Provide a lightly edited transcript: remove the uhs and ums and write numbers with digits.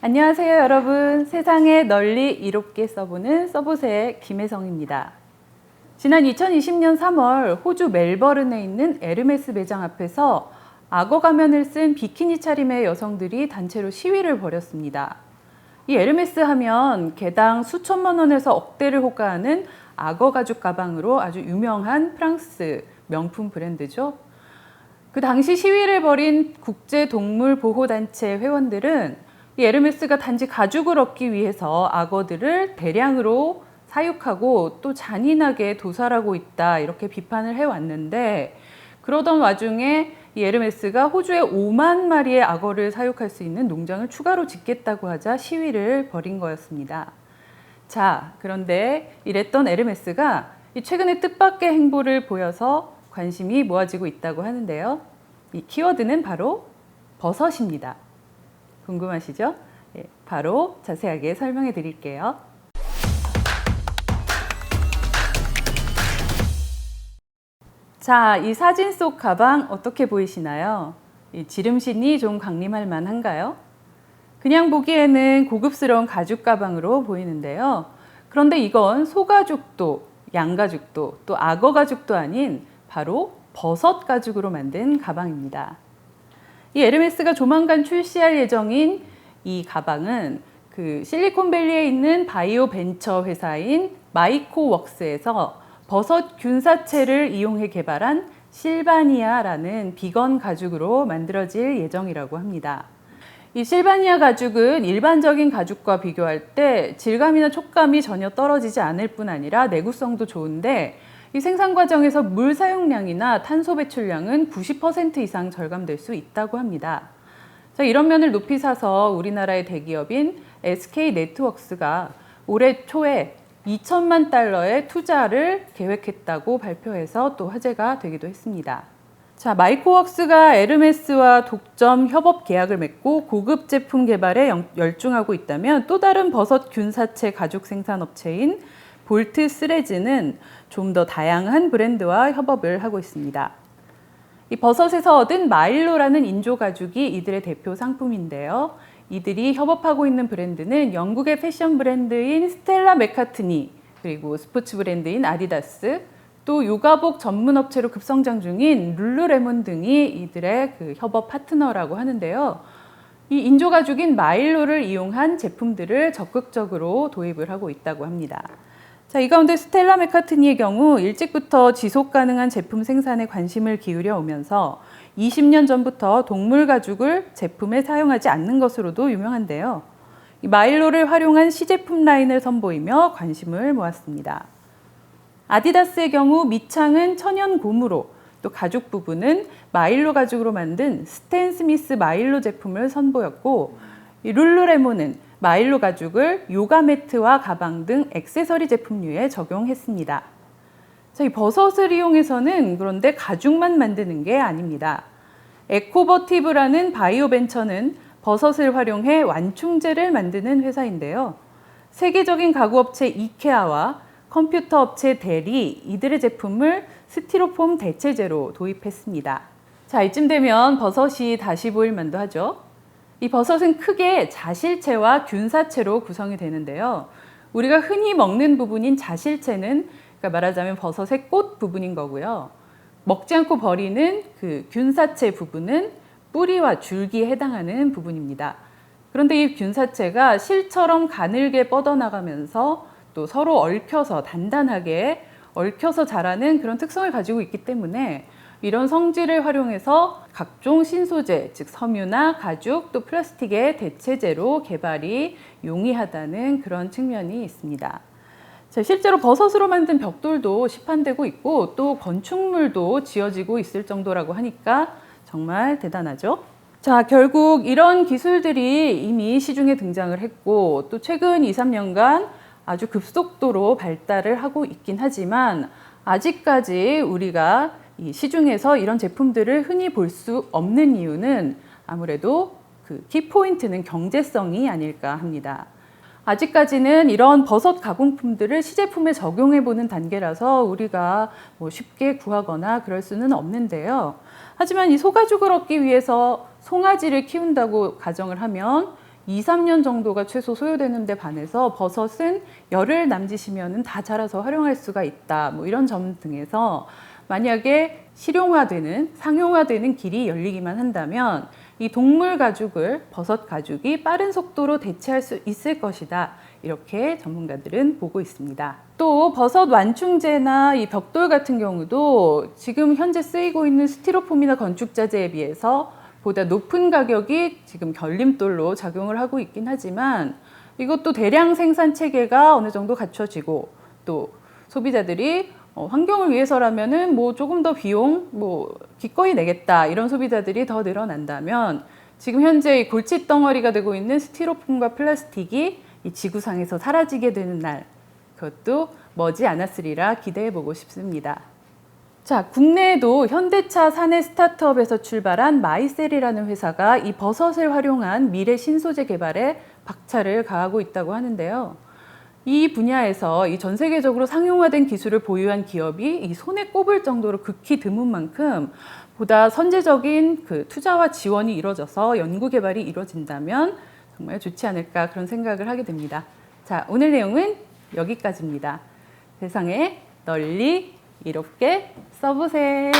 안녕하세요, 여러분. 세상에 널리 이롭게 써보는 써보세의 김혜성입니다. 지난 2020년 3월 호주 멜버른에 있는 에르메스 매장 앞에서 악어 가면을 쓴 비키니 차림의 여성들이 단체로 시위를 벌였습니다. 이 에르메스 하면 개당 수천만 원에서 억대를 호가하는 악어 가죽 가방으로 아주 유명한 프랑스 명품 브랜드죠. 그 당시 시위를 벌인 국제동물보호단체 회원들은 이 에르메스가 단지 가죽을 얻기 위해서 악어들을 대량으로 사육하고 또 잔인하게 도살하고 있다 이렇게 비판을 해왔는데, 그러던 와중에 이 에르메스가 호주에 5만 마리의 악어를 사육할 수 있는 농장을 추가로 짓겠다고 하자 시위를 벌인 거였습니다. 자, 그런데 이랬던 에르메스가 최근에 뜻밖의 행보를 보여서 관심이 모아지고 있다고 하는데요. 이 키워드는 바로 버섯입니다. 궁금하시죠? 바로 자세하게 설명해 드릴게요. 자, 이 사진 속 가방 어떻게 보이시나요? 이 지름신이 좀 강림할 만한가요? 그냥 보기에는 고급스러운 가죽 가방으로 보이는데요. 그런데 이건 소가죽도, 양가죽도, 또 악어 가죽도 아닌 바로 버섯 가죽으로 만든 가방입니다. 이 에르메스가 조만간 출시할 예정인 이 가방은 그 실리콘밸리에 있는 바이오 벤처 회사인 마이코웍스에서 버섯 균사체를 이용해 개발한 실바니아라는 비건 가죽으로 만들어질 예정이라고 합니다. 이 실바니아 가죽은 일반적인 가죽과 비교할 때 질감이나 촉감이 전혀 떨어지지 않을 뿐 아니라 내구성도 좋은데, 이 생산 과정에서 물 사용량이나 탄소 배출량은 90% 이상 절감될 수 있다고 합니다. 자, 이런 면을 높이 사서 우리나라의 대기업인 SK네트워크스가 올해 초에 2천만 달러의 투자를 계획했다고 발표해서 또 화제가 되기도 했습니다. 자, 마이코웍스가 에르메스와 독점 협업 계약을 맺고 고급 제품 개발에 열중하고 있다면, 또 다른 버섯 균사체 가죽 생산 업체인 볼트 스레즈는 좀 더 다양한 브랜드와 협업을 하고 있습니다. 이 버섯에서 얻은 마일로라는 인조 가죽이 이들의 대표 상품인데요. 이들이 협업하고 있는 브랜드는 영국의 패션 브랜드인 스텔라 맥카트니, 그리고 스포츠 브랜드인 아디다스, 또 요가복 전문 업체로 급성장 중인 룰루레몬 등이 이들의 그 협업 파트너라고 하는데요. 이 인조 가죽인 마일로를 이용한 제품들을 적극적으로 도입을 하고 있다고 합니다. 자, 이 가운데 스텔라 맥카트니의 경우 일찍부터 지속 가능한 제품 생산에 관심을 기울여 오면서 20년 전부터 동물 가죽을 제품에 사용하지 않는 것으로도 유명한데요. 이 마일로를 활용한 시제품 라인을 선보이며 관심을 모았습니다. 아디다스의 경우 밑창은 천연 고무로, 또 가죽 부분은 마일로 가죽으로 만든 스탠 스미스 마일로 제품을 선보였고, 이 룰루레몬은 마일로 가죽을 요가 매트와 가방 등 액세서리 제품류에 적용했습니다. 자, 이 버섯을 이용해서는 그런데 가죽만 만드는 게 아닙니다. 에코버티브라는 바이오 벤처는 버섯을 활용해 완충제를 만드는 회사인데요. 세계적인 가구업체 이케아와 컴퓨터 업체 델이 이들의 제품을 스티로폼 대체제로 도입했습니다. 자, 이쯤 되면 버섯이 다시 보일 만도 하죠. 이 버섯은 크게 자실체와 균사체로 구성이 되는데요. 우리가 흔히 먹는 부분인 자실체는, 그러니까 말하자면 버섯의 꽃 부분인 거고요. 먹지 않고 버리는 그 균사체 부분은 뿌리와 줄기에 해당하는 부분입니다. 그런데 이 균사체가 실처럼 가늘게 뻗어나가면서 또 서로 얽혀서 단단하게 얽혀서 자라는 그런 특성을 가지고 있기 때문에 이런 성질을 활용해서 각종 신소재, 즉 섬유나 가죽, 또 플라스틱의 대체제로 개발이 용이하다는 그런 측면이 있습니다. 자, 실제로 버섯으로 만든 벽돌도 시판되고 있고 또 건축물도 지어지고 있을 정도라고 하니까 정말 대단하죠. 자, 결국 이런 기술들이 이미 시중에 등장을 했고 또 최근 2, 3년간 아주 급속도로 발달을 하고 있긴 하지만, 아직까지 우리가 이 시중에서 이런 제품들을 흔히 볼 수 없는 이유는 아무래도 그 키포인트는 경제성이 아닐까 합니다. 아직까지는 이런 버섯 가공품들을 시제품에 적용해 보는 단계라서 우리가 쉽게 구하거나 그럴 수는 없는데요. 하지만 이 소가죽을 얻기 위해서 송아지를 키운다고 가정을 하면 2, 3년 정도가 최소 소요되는데 반해서 버섯은 열흘 남짓이면 다 자라서 활용할 수가 있다. 뭐 이런 점 등에서 만약에 실용화되는, 상용화되는 길이 열리기만 한다면 이 동물 가죽을 버섯 가죽이 빠른 속도로 대체할 수 있을 것이다. 이렇게 전문가들은 보고 있습니다. 또 버섯 완충제나 이 벽돌 같은 경우도 지금 현재 쓰이고 있는 스티로폼이나 건축자재에 비해서 보다 높은 가격이 지금 걸림돌로 작용을 하고 있긴 하지만 이것도 대량 생산 체계가 어느 정도 갖춰지고 또 소비자들이 환경을 위해서라면은 뭐 조금 더 비용 기꺼이 내겠다 이런 소비자들이 더 늘어난다면 지금 현재 이 골칫덩어리가 되고 있는 스티로폼과 플라스틱이 이 지구상에서 사라지게 되는 날 그것도 머지 않았으리라 기대해 보고 싶습니다. 자, 국내에도 현대차 사내 스타트업에서 출발한 마이셀이라는 회사가 이 버섯을 활용한 미래 신소재 개발에 박차를 가하고 있다고 하는데요. 이 분야에서 이 전 세계적으로 상용화된 기술을 보유한 기업이 이 손에 꼽을 정도로 극히 드문 만큼 보다 선제적인 그 투자와 지원이 이루어져서 연구 개발이 이루어진다면 정말 좋지 않을까 그런 생각을 하게 됩니다. 자, 오늘 내용은 여기까지입니다. 세상에 널리 이롭게 써보세요.